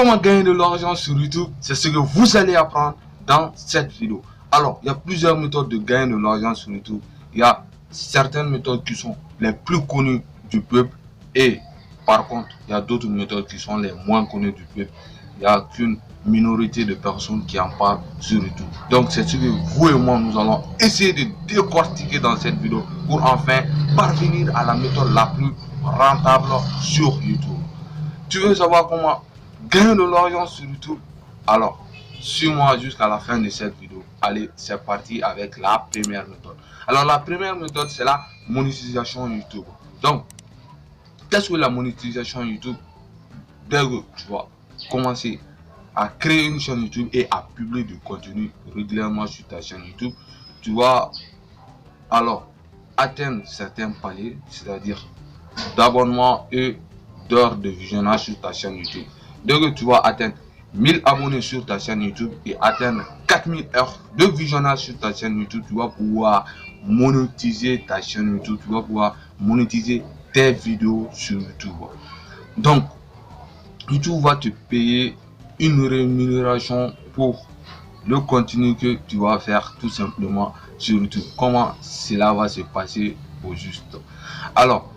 Comment gagner de l'argent sur YouTube? C'est ce que vous allez apprendre dans cette vidéo. Alors, il y a plusieurs méthodes de gagner de l'argent sur YouTube. Il y a certaines méthodes qui sont les plus connues du peuple et par contre, il y a d'autres méthodes qui sont les moins connues du peuple. Il n'y a qu'une minorité de personnes qui en parlent sur YouTube. Donc, c'est ce que vous et moi, nous allons essayer de décortiquer dans cette vidéo pour enfin parvenir à la méthode la plus rentable sur YouTube. Tu veux savoir comment gagner de l'argent sur YouTube? Alors, suis-moi jusqu'à la fin de cette vidéo. Allez, c'est parti avec la première méthode. Alors, la première méthode, c'est la monétisation YouTube. Donc, qu'est-ce que la monétisation YouTube? Dès que tu vas commencer à créer une chaîne YouTube et à publier du contenu régulièrement sur ta chaîne YouTube, tu vas alors atteindre certains paliers, c'est-à-dire d'abonnement et d'heures de visionnage sur ta chaîne YouTube. Dès que tu vas atteindre 1000 abonnés sur ta chaîne YouTube et atteindre 4000 heures de visionnage sur ta chaîne YouTube, tu vas pouvoir monétiser ta chaîne YouTube, tu vas pouvoir monétiser tes vidéos sur YouTube. Donc, YouTube va te payer une rémunération pour le contenu que tu vas faire tout simplement sur YouTube. Comment cela va se passer au juste? Alors,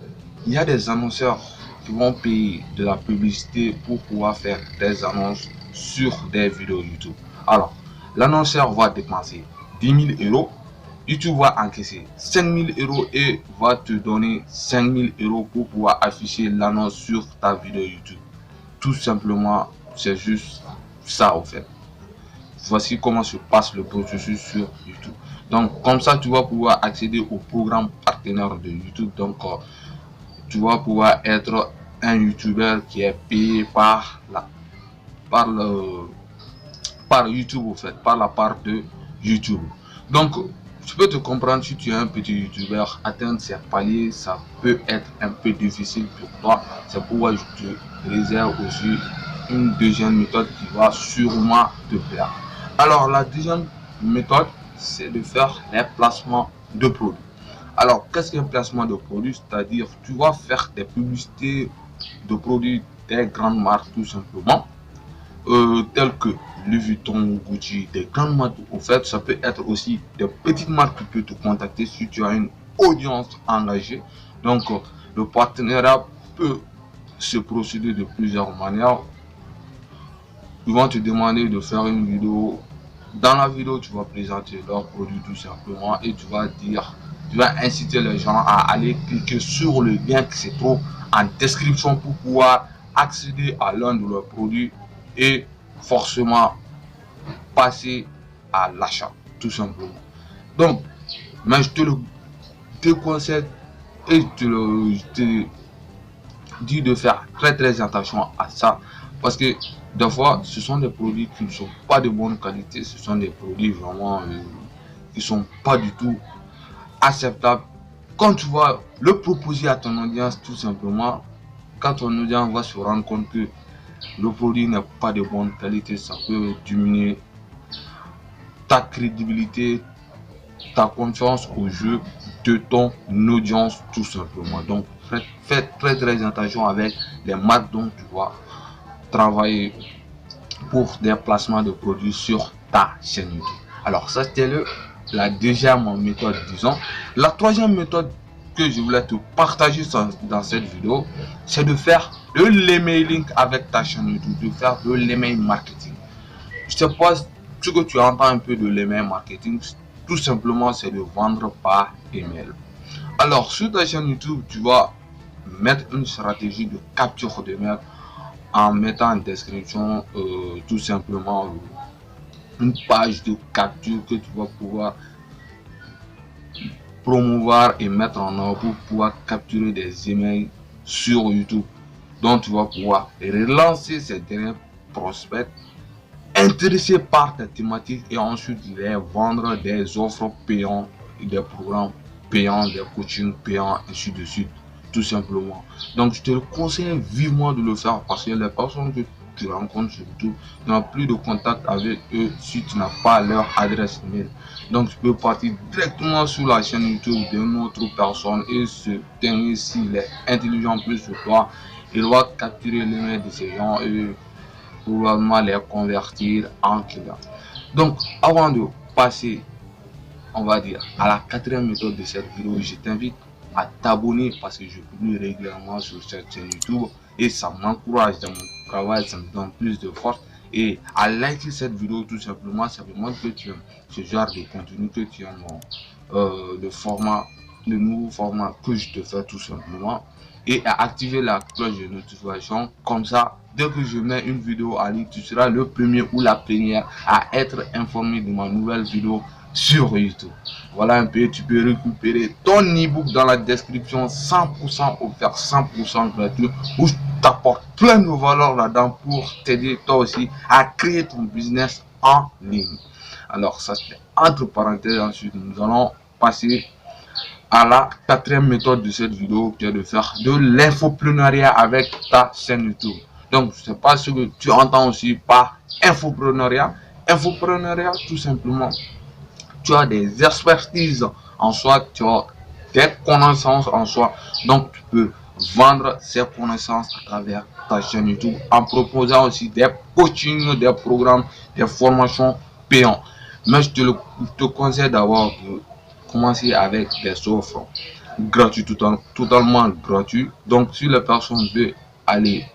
il y a des annonceurs qui vont payer de la publicité pour pouvoir faire des annonces sur des vidéos YouTube. Alors, l'annonceur va dépenser 10 000 euros. YouTube va encaisser 5 000 euros et va te donner 5 000 euros pour pouvoir afficher l'annonce sur ta vidéo YouTube. Tout simplement, c'est juste ça au fait. Voici comment se passe le processus sur YouTube. Donc, comme ça, tu vas pouvoir accéder au programme partenaire de YouTube. Donc, tu vas pouvoir être un YouTuber qui est payé par YouTube au fait, par la part de YouTube. Donc, je peux te comprendre si tu es un petit YouTuber, atteindre ces paliers, ça peut être un peu difficile pour toi. C'est pourquoi je te réserve aussi une deuxième méthode qui va sûrement te plaire. Alors, la deuxième méthode, c'est de faire les placements de produits. Alors, qu'est-ce qu'un placement de produits? C'est-à-dire, tu vas faire des publicités de produits des grandes marques tout simplement, telles que Louis Vuitton, Gucci, des grandes marques. Au fait, ça peut être aussi des petites marques qui peuvent te contacter si tu as une audience engagée. Donc, le partenariat peut se procéder de plusieurs manières. Ils vont te demander de faire une vidéo. Dans la vidéo, tu vas présenter leurs produits tout simplement et tu vas inciter les gens à aller cliquer sur le lien qui se trouve en description pour pouvoir accéder à l'un de leurs produits et forcément passer à l'achat tout simplement. Donc, mais je te le déconseille et je te dis de faire très attention à ça parce que des fois ce sont des produits qui ne sont pas de bonne qualité, ce sont des produits vraiment qui sont pas du tout acceptables. Quand tu vas le proposer à ton audience tout simplement, quand ton audience va se rendre compte que le produit n'est pas de bonne qualité, ça peut diminuer ta crédibilité, ta confiance au jeu de ton audience tout simplement. Donc fais très attention avec les marques dont tu vas travailler pour des placements de produits sur ta chaîne YouTube. Alors ça c'était la deuxième méthode, disons. La troisième méthode que je voulais te partager dans cette vidéo, c'est de faire de l'emailing avec ta chaîne YouTube, de faire de l'email marketing. Je sais pas ce que tu entends un peu de l'email marketing. Tout simplement, c'est de vendre par email. Alors sur ta chaîne YouTube, tu vas mettre une stratégie de capture de mail en mettant en description tout simplement une page de capture que tu vas pouvoir promouvoir et mettre en œuvre pour pouvoir capturer des emails sur YouTube. Donc tu vas pouvoir relancer ces derniers prospects intéressés par ta thématique et ensuite les vendre des offres payantes, des programmes payants, des coachings payants, ainsi de suite, tout simplement. Donc je te le conseille vivement de le faire parce que les personnes que tu rencontres sur YouTube, tu n'as plus de contact avec eux si tu n'as pas leur adresse email. Donc tu peux partir directement sur la chaîne YouTube d'une autre personne et ce dernier, s'il est intelligent plus que toi, il va capturer l'email de ces gens et probablement les convertir en clients. Donc, avant de passer, on va dire, à la quatrième méthode de cette vidéo, je t'invite à t'abonner parce que je publie régulièrement sur cette chaîne YouTube et ça m'encourage dans mon travail, ça me donne plus de force. Et à liker cette vidéo tout simplement, ça me montre que tu aimes ce genre de contenu, que tu aimes le nouveau format que je te fais tout simplement. Et à activer la cloche de notification, comme ça, dès que je mets une vidéo en ligne, tu seras le premier ou la première à être informé de ma nouvelle vidéo sur YouTube. Voilà un peu, tu peux récupérer ton ebook dans la description, 100% offert, 100% gratuit, où je t'apporte plein de valeurs là-dedans pour t'aider toi aussi à créer ton business en ligne. Alors ça c'est entre parenthèses. Ensuite nous allons passer à la quatrième méthode de cette vidéo, qui est de faire de l'infopreneuriat avec ta chaîne YouTube. Donc je sais pas ce que tu entends aussi par infopreneuriat. Infopreneuriat, tout simplement, tu as des expertises en soi, tu as des connaissances en soi, donc tu peux vendre ces connaissances à travers ta chaîne YouTube en proposant aussi des coachings, des programmes, des formations payantes. Mais je te conseille d'avoir de commencer avec des offres gratuites, totalement gratuites. Donc si la personne veut aller,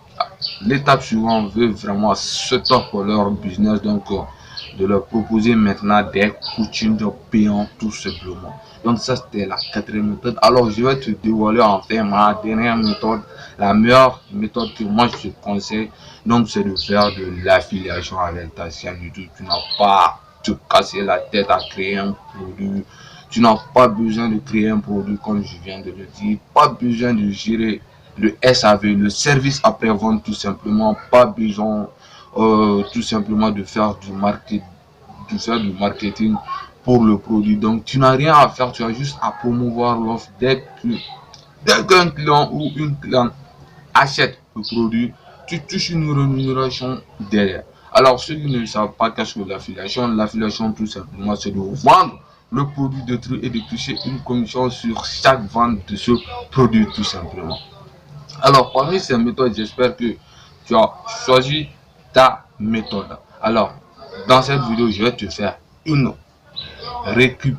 l'étape suivante veut vraiment se pour leur business, donc de leur proposer maintenant des coachings payants tout simplement. Donc ça c'était la quatrième méthode. Alors je vais te dévoiler enfin ma dernière méthode, la meilleure méthode que moi je te conseille. Donc c'est de faire de l'affiliation avec ta chaîne YouTube. Tu n'as pas à te casser la tête à créer un produit. Tu n'as pas besoin de créer un produit comme je viens de le dire. Pas besoin de gérer le SAV, le service après-vente tout simplement. Pas besoin tout simplement de faire du marketing pour le produit. Donc tu n'as rien à faire, tu as juste à promouvoir l'offre. Dès qu'un client ou une cliente achète le produit, tu touches une rémunération derrière. Alors ceux qui ne savent pas qu'est-ce que l'affiliation tout simplement c'est de vendre le produit de truc et de toucher une commission sur chaque vente de ce produit tout simplement. Alors parmi ces méthodes, j'espère que tu as choisi ta méthode. Alors dans cette vidéo, je vais te faire une récup.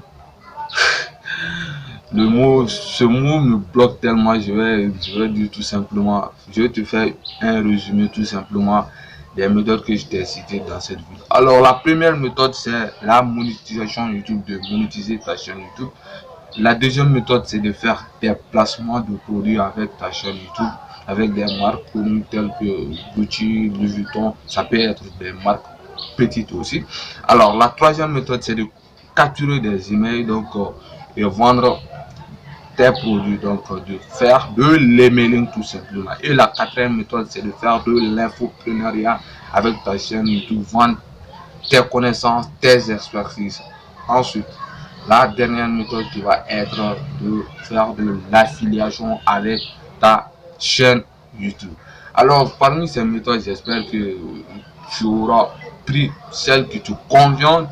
Ce mot me bloque tellement, je vais dire tout simplement, je vais te faire un résumé tout simplement des méthodes que je t'ai citées dans cette vidéo. Alors la première méthode c'est la monétisation YouTube, de monétiser ta chaîne YouTube. La deuxième méthode c'est de faire des placements de produits avec ta chaîne YouTube, avec des marques connues telles que Gucci, Louis Vuitton, ça peut être des marques petites aussi. Alors la troisième méthode c'est de capturer des emails, donc et vendre tes produits, donc de faire de l'emailing tout simplement. Et la quatrième méthode c'est de faire de l'infopreneuriat avec ta chaîne YouTube, vendre tes connaissances, tes expertises. Ensuite la dernière méthode qui va être de faire de l'affiliation avec ta chaîne YouTube. Alors parmi ces méthodes, j'espère que tu auras pris celle qui te convient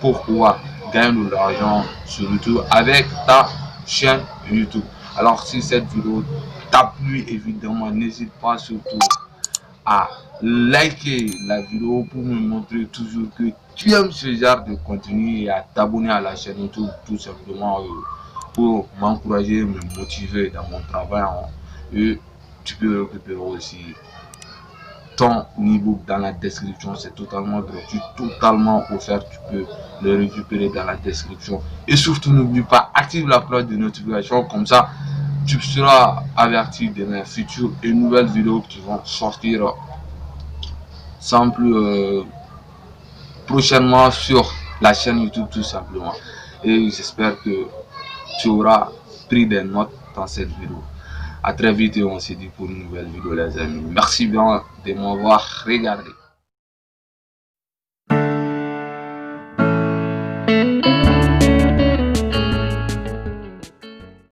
pour pouvoir gagner de l'argent sur YouTube avec ta chaîne YouTube. Alors si cette vidéo t'a plu, évidemment n'hésite pas surtout à liker la vidéo pour me montrer toujours que tu aimes ce genre de contenu et à t'abonner à la chaîne YouTube tout simplement pour m'encourager, me motiver dans mon travail. Et tu peux récupérer aussi ton ebook dans la description, c'est totalement gratuit, totalement offert, tu peux le récupérer dans la description. Et surtout n'oublie pas, active la cloche de notification, comme ça tu seras averti de mes futures et nouvelles vidéos qui vont sortir sans plus prochainement sur la chaîne YouTube tout simplement. Et j'espère que tu auras pris des notes dans cette vidéo. À très vite et on se dit pour une nouvelle vidéo les amis. Merci bien de m'avoir regardé.